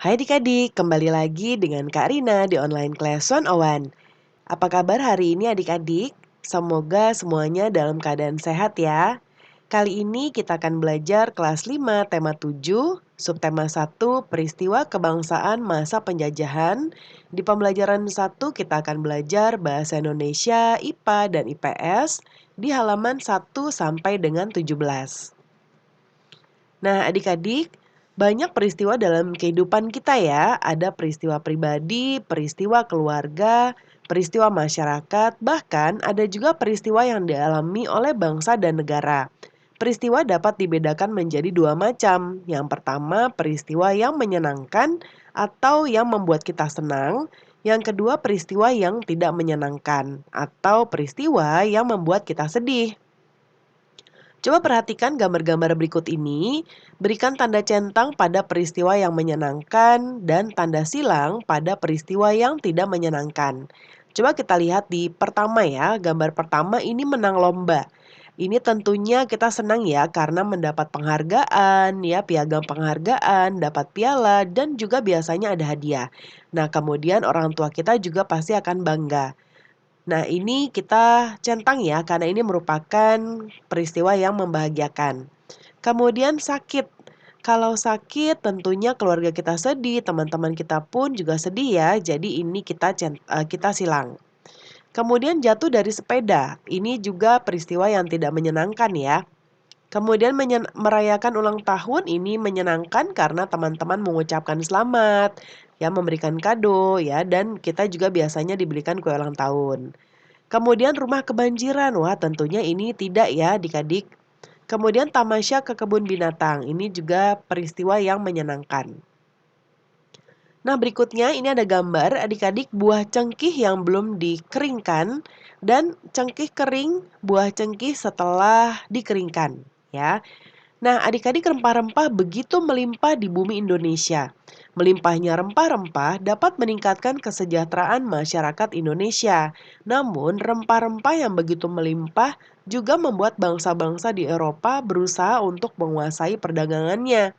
Hai adik-adik, kembali lagi dengan Kak Rina di online class 101. Apa kabar hari ini adik-adik? Semoga semuanya dalam keadaan sehat ya. Kali ini kita akan belajar kelas 5 tema 7, subtema 1 peristiwa kebangsaan masa penjajahan. Di pembelajaran 1 kita akan belajar bahasa Indonesia, IPA dan IPS di halaman 1 sampai dengan 17. Nah, adik-adik, banyak peristiwa dalam kehidupan kita ya. Ada peristiwa pribadi, peristiwa keluarga, peristiwa masyarakat, bahkan ada juga peristiwa yang dialami oleh bangsa dan negara. Peristiwa dapat dibedakan menjadi dua macam. Yang pertama, peristiwa yang menyenangkan atau yang membuat kita senang. Yang kedua, peristiwa yang tidak menyenangkan atau peristiwa yang membuat kita sedih. Coba perhatikan gambar-gambar berikut ini. Berikan tanda centang pada peristiwa yang menyenangkan dan tanda silang pada peristiwa yang tidak menyenangkan. Coba kita lihat di pertama ya, gambar pertama ini menang lomba. Ini tentunya kita senang ya karena mendapat penghargaan, ya piagam penghargaan, dapat piala dan juga biasanya ada hadiah. Nah, kemudian orang tua kita juga pasti akan bangga. Nah, ini kita centang ya, karena ini merupakan peristiwa yang membahagiakan. Kemudian sakit. Kalau sakit tentunya keluarga kita sedih, teman-teman kita pun juga sedih ya. Jadi ini kita silang. Kemudian jatuh dari sepeda. Ini juga peristiwa yang tidak menyenangkan ya. Kemudian merayakan ulang tahun ini menyenangkan karena teman-teman mengucapkan selamat, ya memberikan kado ya, dan kita juga biasanya diberikan kue ulang tahun. Kemudian rumah kebanjiran, wah tentunya ini tidak ya adik-adik. Kemudian tamasya ke kebun binatang, ini juga peristiwa yang menyenangkan. Nah berikutnya ini ada gambar adik-adik buah cengkih yang belum dikeringkan dan cengkih kering, buah cengkih setelah dikeringkan ya. Nah, adik-adik rempah-rempah begitu melimpah di bumi Indonesia. Melimpahnya rempah-rempah dapat meningkatkan kesejahteraan masyarakat Indonesia. Namun, rempah-rempah yang begitu melimpah juga membuat bangsa-bangsa di Eropa berusaha untuk menguasai perdagangannya.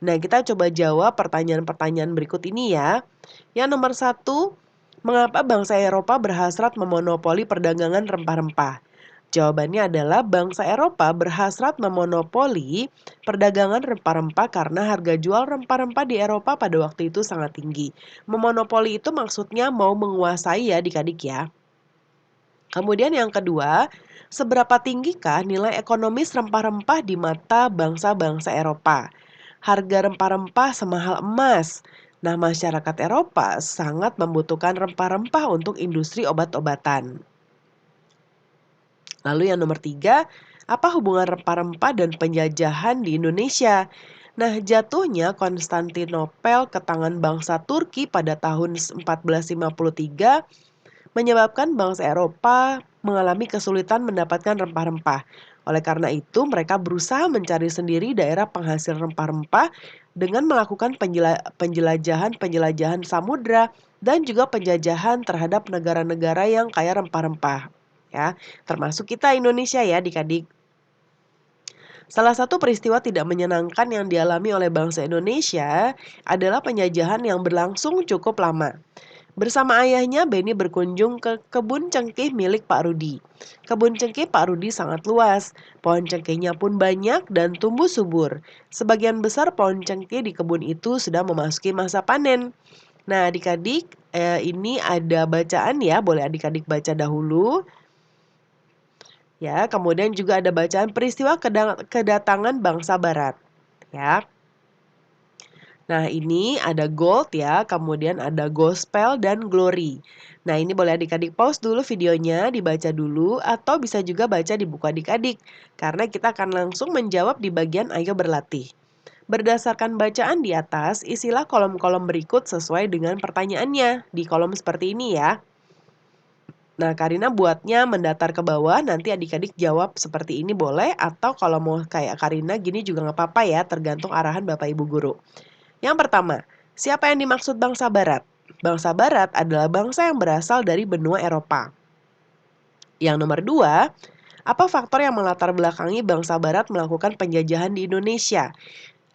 Nah, kita coba jawab pertanyaan-pertanyaan berikut ini ya. Yang nomor satu, mengapa bangsa Eropa berhasrat memonopoli perdagangan rempah-rempah? Jawabannya adalah bangsa Eropa berhasrat memonopoli perdagangan rempah-rempah karena harga jual rempah-rempah di Eropa pada waktu itu sangat tinggi. Memonopoli itu maksudnya mau menguasai ya adik-adik ya. Kemudian yang kedua, seberapa tinggikah nilai ekonomis rempah-rempah di mata bangsa-bangsa Eropa? Harga rempah-rempah semahal emas. Nah, masyarakat Eropa sangat membutuhkan rempah-rempah untuk industri obat-obatan. Lalu yang nomor tiga, apa hubungan rempah-rempah dan penjajahan di Indonesia? Nah, jatuhnya Konstantinopel ke tangan bangsa Turki pada tahun 1453 menyebabkan bangsa Eropa mengalami kesulitan mendapatkan rempah-rempah. Oleh karena itu, mereka berusaha mencari sendiri daerah penghasil rempah-rempah dengan melakukan penjelajahan samudra dan juga penjajahan terhadap negara-negara yang kaya rempah-rempah. Ya, termasuk kita Indonesia ya adik-adik. Salah satu peristiwa tidak menyenangkan yang dialami oleh bangsa Indonesia adalah penjajahan yang berlangsung cukup lama. Bersama ayahnya, Beni berkunjung ke kebun cengkeh milik Pak Rudi. Kebun cengkeh Pak Rudi sangat luas, pohon cengkehnya pun banyak dan tumbuh subur. Sebagian besar pohon cengkeh di kebun itu sudah memasuki masa panen. Nah adik-adik, ini ada bacaan ya, boleh adik-adik baca dahulu. Ya, kemudian juga ada bacaan peristiwa kedatangan bangsa Barat. Ya. Nah, ini ada gold ya, kemudian ada gospel dan glory. Nah, ini boleh adik-adik pause dulu videonya, dibaca dulu, atau bisa juga baca di buku adik-adik. Karena kita akan langsung menjawab di bagian ayo berlatih. Berdasarkan bacaan di atas, isilah kolom-kolom berikut sesuai dengan pertanyaannya. Di kolom seperti ini ya. Nah, Karina buatnya mendatar ke bawah, nanti adik-adik jawab seperti ini boleh, atau kalau mau kayak Karina gini juga nggak apa-apa ya, tergantung arahan Bapak Ibu Guru. Yang pertama, siapa yang dimaksud bangsa Barat? Bangsa Barat adalah bangsa yang berasal dari benua Eropa. Yang nomor dua, apa faktor yang melatar belakangi bangsa Barat melakukan penjajahan di Indonesia?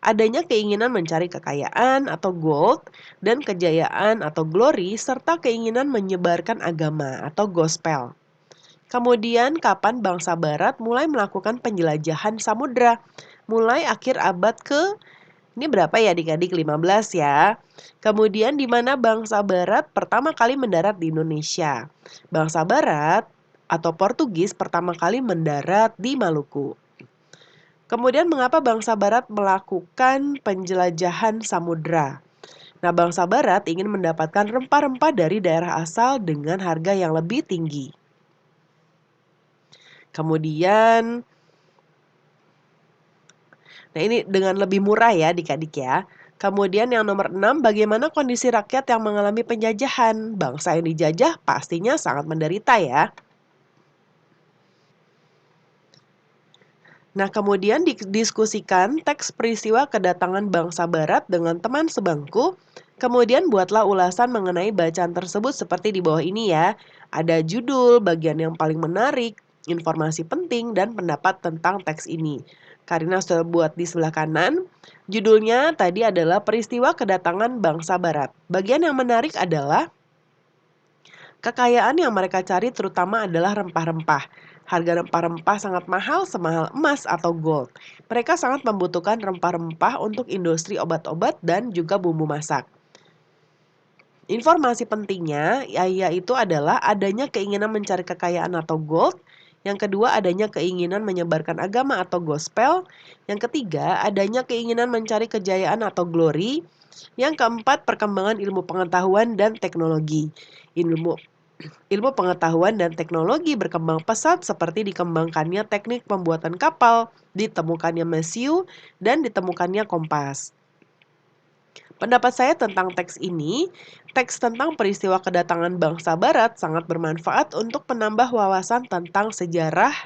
Adanya keinginan mencari kekayaan atau gold dan kejayaan atau glory serta keinginan menyebarkan agama atau gospel. Kemudian kapan bangsa barat mulai melakukan penjelajahan samudra? Mulai akhir abad ke ini berapa ya adik-adik? 15 ya. Kemudian di mana bangsa barat pertama kali mendarat di Indonesia? Bangsa barat atau Portugis pertama kali mendarat di Maluku. Kemudian mengapa bangsa barat melakukan penjelajahan samudra? Nah, bangsa barat ingin mendapatkan rempah-rempah dari daerah asal dengan harga yang lebih tinggi. Kemudian, nah ini dengan lebih murah ya adik-adik ya. Kemudian yang nomor 6, bagaimana kondisi rakyat yang mengalami penjajahan? Bangsa yang dijajah pastinya sangat menderita ya. Nah, kemudian didiskusikan teks peristiwa kedatangan bangsa barat dengan teman sebangku. Kemudian buatlah ulasan mengenai bacaan tersebut seperti di bawah ini ya. Ada judul, bagian yang paling menarik, informasi penting, dan pendapat tentang teks ini. Karina sudah buat di sebelah kanan. Judulnya tadi adalah peristiwa kedatangan bangsa barat. Bagian yang menarik adalah kekayaan yang mereka cari terutama adalah rempah-rempah. Harga rempah-rempah sangat mahal, semahal emas atau gold. Mereka sangat membutuhkan rempah-rempah untuk industri obat-obat dan juga bumbu masak. Informasi pentingnya yaitu adalah adanya keinginan mencari kekayaan atau gold. Yang kedua, adanya keinginan menyebarkan agama atau gospel. Yang ketiga, adanya keinginan mencari kejayaan atau glory. Yang keempat, perkembangan ilmu pengetahuan dan teknologi. Ilmu pengetahuan dan teknologi berkembang pesat seperti dikembangkannya teknik pembuatan kapal, ditemukannya mesiu, dan ditemukannya kompas. Pendapat saya tentang teks ini, teks tentang peristiwa kedatangan bangsa barat sangat bermanfaat untuk menambah wawasan tentang sejarah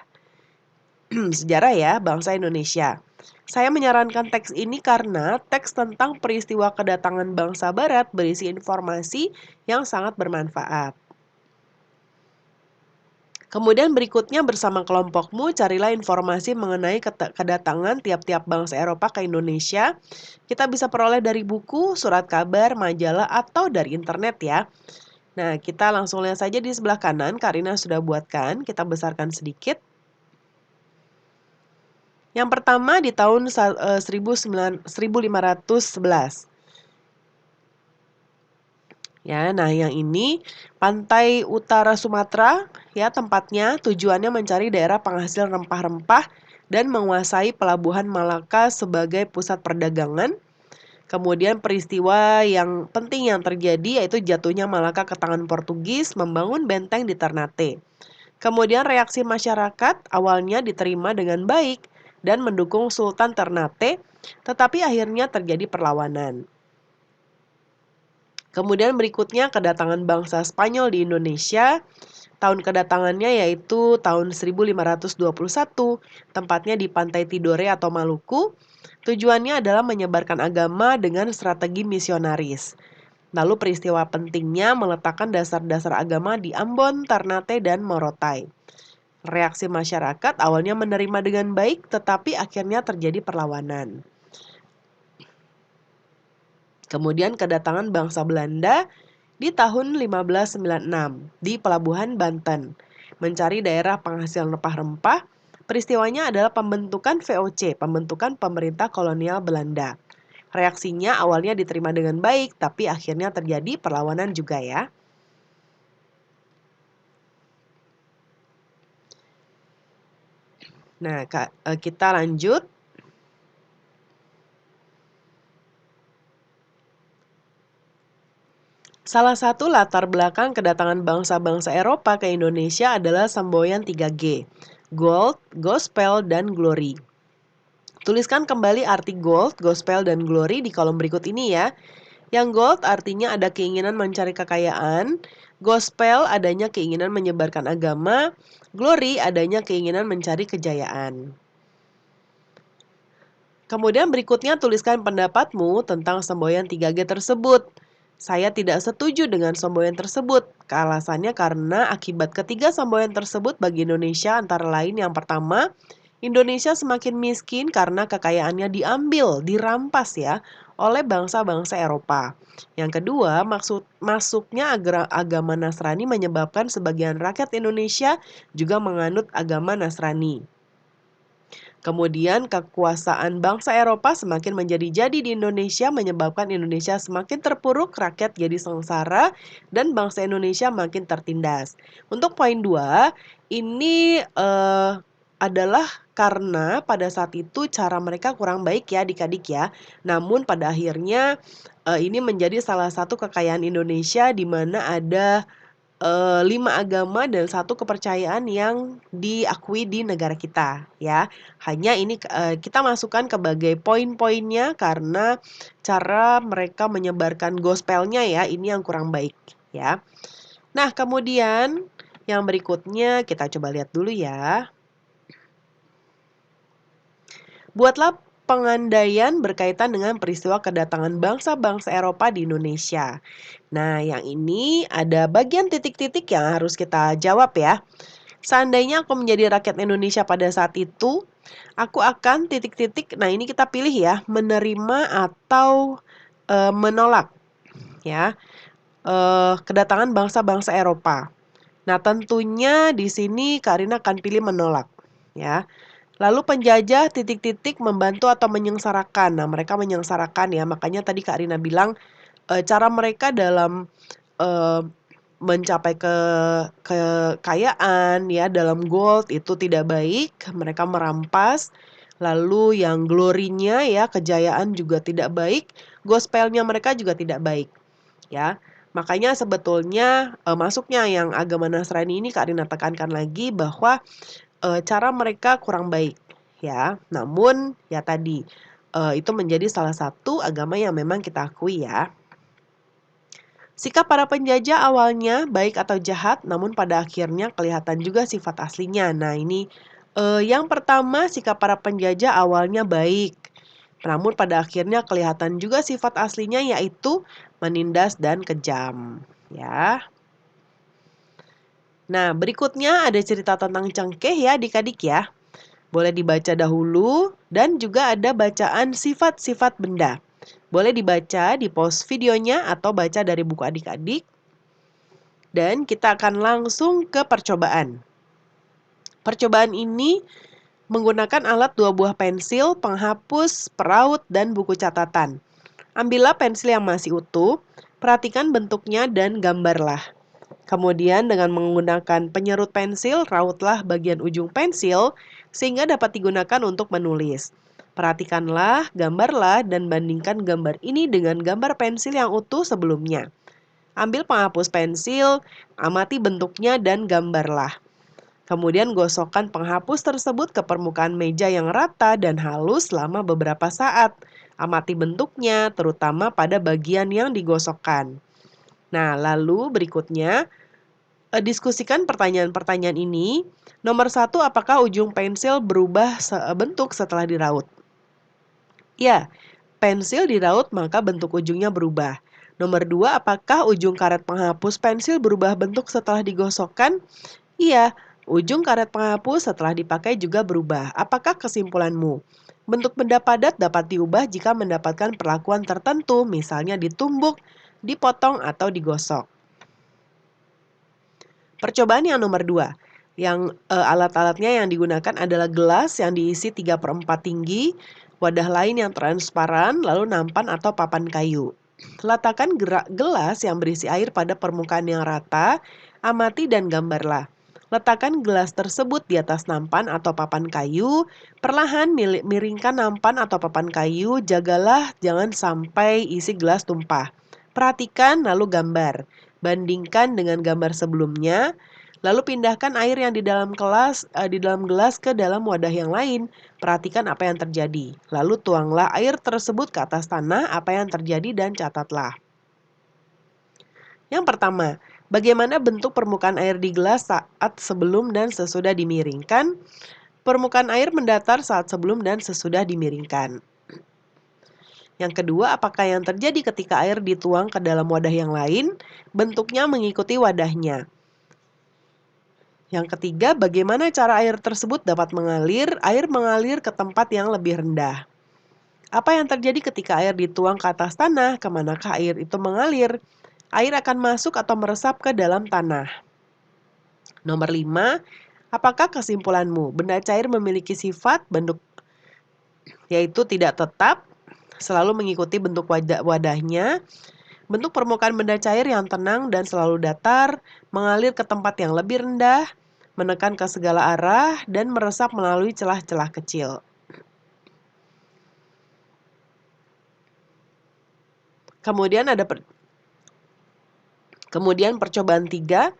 sejarah ya bangsa Indonesia. Saya menyarankan teks ini karena teks tentang peristiwa kedatangan bangsa barat berisi informasi yang sangat bermanfaat. Kemudian berikutnya bersama kelompokmu carilah informasi mengenai kedatangan tiap-tiap bangsa Eropa ke Indonesia. Kita bisa peroleh dari buku, surat kabar, majalah, atau dari internet ya. Nah, kita langsung lihat saja di sebelah kanan, Karina sudah buatkan, kita besarkan sedikit. Yang pertama di tahun 1511. Ya, nah yang ini pantai utara Sumatera ya tempatnya tujuannya mencari daerah penghasil rempah-rempah dan menguasai pelabuhan Malaka sebagai pusat perdagangan. Kemudian peristiwa yang penting yang terjadi yaitu jatuhnya Malaka ke tangan Portugis membangun benteng di Ternate. Kemudian reaksi masyarakat awalnya diterima dengan baik dan mendukung Sultan Ternate, tetapi akhirnya terjadi perlawanan. Kemudian berikutnya kedatangan bangsa Spanyol di Indonesia. Tahun kedatangannya yaitu tahun 1521, tempatnya di Pantai Tidore atau Maluku. Tujuannya adalah menyebarkan agama dengan strategi misionaris. Lalu peristiwa pentingnya meletakkan dasar-dasar agama di Ambon, Ternate, dan Morotai. Reaksi masyarakat awalnya menerima dengan baik, tetapi akhirnya terjadi perlawanan. Kemudian kedatangan bangsa Belanda di tahun 1596 di Pelabuhan Banten, mencari daerah penghasil rempah-rempah. Peristiwanya adalah pembentukan VOC, pembentukan pemerintah kolonial Belanda. Reaksinya awalnya diterima dengan baik, tapi akhirnya terjadi perlawanan juga ya. Nah, kita lanjut. Salah satu latar belakang kedatangan bangsa-bangsa Eropa ke Indonesia adalah semboyan 3G, Gold, Gospel, dan Glory. Tuliskan kembali arti Gold, Gospel, dan Glory di kolom berikut ini ya. Yang Gold artinya ada keinginan mencari kekayaan, Gospel adanya keinginan menyebarkan agama, Glory adanya keinginan mencari kejayaan. Kemudian berikutnya tuliskan pendapatmu tentang semboyan 3G tersebut. Saya tidak setuju dengan semboyan tersebut. Alasannya karena akibat ketiga semboyan tersebut bagi Indonesia antara lain yang pertama, Indonesia semakin miskin karena kekayaannya diambil, dirampas ya, oleh bangsa-bangsa Eropa. Yang kedua, masuknya agama Nasrani menyebabkan sebagian rakyat Indonesia juga menganut agama Nasrani. Kemudian kekuasaan bangsa Eropa semakin menjadi-jadi di Indonesia menyebabkan Indonesia semakin terpuruk, rakyat jadi sengsara, dan bangsa Indonesia makin tertindas. Untuk poin 2, ini adalah karena pada saat itu cara mereka kurang baik ya adik-adik ya. Namun pada akhirnya ini menjadi salah satu kekayaan Indonesia di mana ada 5 agama dan satu kepercayaan yang diakui di negara kita ya. Hanya ini kita masukkan sebagai poin-poinnya karena cara mereka menyebarkan gospelnya ya, ini yang kurang baik ya. Nah, kemudian yang berikutnya kita coba lihat dulu ya. Buatlah pengandaian berkaitan dengan peristiwa kedatangan bangsa-bangsa Eropa di Indonesia. Nah, yang ini ada bagian titik-titik yang harus kita jawab ya. Seandainya aku menjadi rakyat Indonesia pada saat itu, aku akan titik-titik. Nah, ini kita pilih ya, menerima atau menolak ya kedatangan bangsa-bangsa Eropa. Nah, tentunya di sini Karina akan pilih menolak ya. Lalu penjajah titik-titik membantu atau menyengsarakan. Nah, mereka menyengsarakan ya. Makanya tadi Kak Rina bilang cara mereka dalam mencapai kekayaan ya dalam gold itu tidak baik. Mereka merampas. Lalu yang glorinya ya kejayaan juga tidak baik. Gospelnya mereka juga tidak baik ya. Makanya sebetulnya masuknya yang agama Nasrani ini Kak Rina tekankan lagi bahwa cara mereka kurang baik ya. Namun ya tadi itu menjadi salah satu agama yang memang kita akui ya. Sikap para penjajah awalnya baik atau jahat, namun pada akhirnya kelihatan juga sifat aslinya. Nah ini yang pertama sikap para penjajah awalnya baik, namun pada akhirnya kelihatan juga sifat aslinya yaitu menindas dan kejam ya. Nah, berikutnya ada cerita tentang cengkeh ya adik-adik ya. Boleh dibaca dahulu dan juga ada bacaan sifat-sifat benda. Boleh dibaca di pause videonya atau baca dari buku adik-adik. Dan kita akan langsung ke percobaan. Percobaan ini menggunakan alat 2 buah pensil, penghapus, peraut, dan buku catatan. Ambillah pensil yang masih utuh, perhatikan bentuknya dan gambarlah. Kemudian dengan menggunakan penyerut pensil, rautlah bagian ujung pensil sehingga dapat digunakan untuk menulis. Perhatikanlah, gambarlah, dan bandingkan gambar ini dengan gambar pensil yang utuh sebelumnya. Ambil penghapus pensil, amati bentuknya dan gambarlah. Kemudian gosokkan penghapus tersebut ke permukaan meja yang rata dan halus selama beberapa saat. Amati bentuknya, terutama pada bagian yang digosokkan. Nah, lalu berikutnya diskusikan pertanyaan-pertanyaan ini. Nomor 1, apakah ujung pensil berubah bentuk setelah diraut? Ya, pensil diraut maka bentuk ujungnya berubah. Nomor 2, apakah ujung karet penghapus pensil berubah bentuk setelah digosokkan? Iya, ujung karet penghapus setelah dipakai juga berubah. Apakah kesimpulanmu? Bentuk benda padat dapat diubah jika mendapatkan perlakuan tertentu, misalnya ditumbuk, dipotong, atau digosok. Percobaan yang nomor 2, yang alat-alatnya yang digunakan adalah gelas yang diisi 3/4 tinggi, wadah lain yang transparan, lalu nampan atau papan kayu. Letakkan gelas yang berisi air pada permukaan yang rata, amati dan gambarlah. Letakkan gelas tersebut di atas nampan atau papan kayu, perlahan miringkan nampan atau papan kayu, jagalah jangan sampai isi gelas tumpah. Perhatikan lalu gambar. Bandingkan dengan gambar sebelumnya, lalu pindahkan air yang di dalam gelas ke dalam wadah yang lain. Perhatikan apa yang terjadi. Lalu tuanglah air tersebut ke atas tanah, apa yang terjadi dan catatlah. Yang pertama, bagaimana bentuk permukaan air di gelas saat sebelum dan sesudah dimiringkan? Permukaan air mendatar saat sebelum dan sesudah dimiringkan. Yang kedua, apakah yang terjadi ketika air dituang ke dalam wadah yang lain? Bentuknya mengikuti wadahnya. Yang ketiga, bagaimana cara air tersebut dapat mengalir? Air mengalir ke tempat yang lebih rendah. Apa yang terjadi ketika air dituang ke atas tanah? Kemanakah air itu mengalir? Air akan masuk atau meresap ke dalam tanah. Nomor 5, apakah kesimpulanmu? Benda cair memiliki sifat bentuk yaitu tidak tetap, selalu mengikuti bentuk wadahnya. Bentuk permukaan benda cair yang tenang dan selalu datar, mengalir ke tempat yang lebih rendah, menekan ke segala arah, dan meresap melalui celah-celah kecil. Kemudian percobaan 3,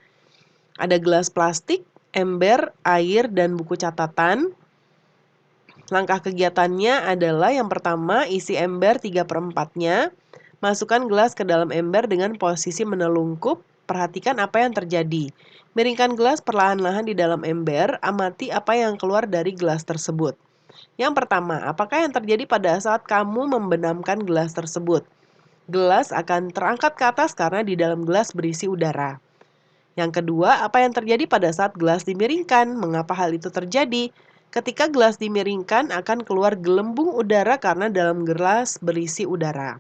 ada gelas plastik, ember, air, dan buku catatan. Langkah kegiatannya adalah yang pertama, isi ember 3/4-nya. Masukkan gelas ke dalam ember dengan posisi menelungkup. Perhatikan apa yang terjadi. Miringkan gelas perlahan-lahan di dalam ember. Amati apa yang keluar dari gelas tersebut. Yang pertama, apakah yang terjadi pada saat kamu membenamkan gelas tersebut? Gelas akan terangkat ke atas karena di dalam gelas berisi udara. Yang kedua, apa yang terjadi pada saat gelas dimiringkan? Mengapa hal itu terjadi? Ketika gelas dimiringkan akan keluar gelembung udara karena dalam gelas berisi udara.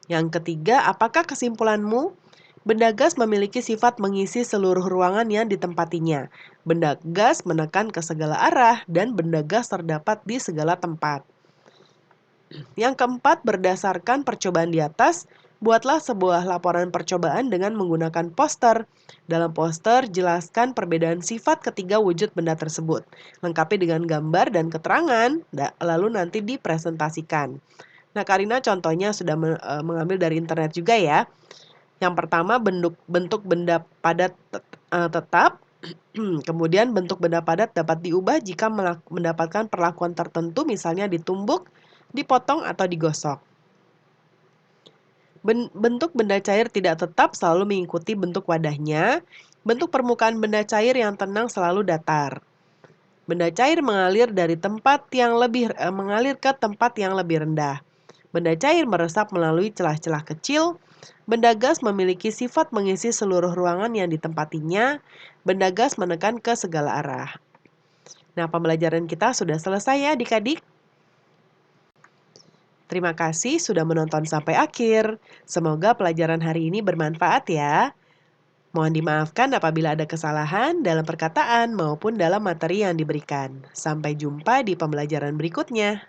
Yang ketiga, apakah kesimpulanmu? Benda gas memiliki sifat mengisi seluruh ruangan yang ditempatinya. Benda gas menekan ke segala arah dan benda gas terdapat di segala tempat. Yang keempat, berdasarkan percobaan di atas, buatlah sebuah laporan percobaan dengan menggunakan poster. Dalam poster, jelaskan perbedaan sifat ketiga wujud benda tersebut. Lengkapi dengan gambar dan keterangan, lalu nanti dipresentasikan. Nah, Karina contohnya sudah mengambil dari internet juga ya. Yang pertama, bentuk benda padat tetap. Kemudian bentuk benda padat dapat diubah jika mendapatkan perlakuan tertentu, misalnya ditumbuk, dipotong, atau digosok. Bentuk benda cair tidak tetap selalu mengikuti bentuk wadahnya. Bentuk permukaan benda cair yang tenang selalu datar. Benda cair mengalir ke tempat yang lebih rendah. Benda cair meresap melalui celah-celah kecil. Benda gas memiliki sifat mengisi seluruh ruangan yang ditempatinya. Benda gas menekan ke segala arah. Nah, pembelajaran kita sudah selesai ya adik-adik. Terima kasih sudah menonton sampai akhir. Semoga pelajaran hari ini bermanfaat ya. Mohon dimaafkan apabila ada kesalahan dalam perkataan maupun dalam materi yang diberikan. Sampai jumpa di pembelajaran berikutnya.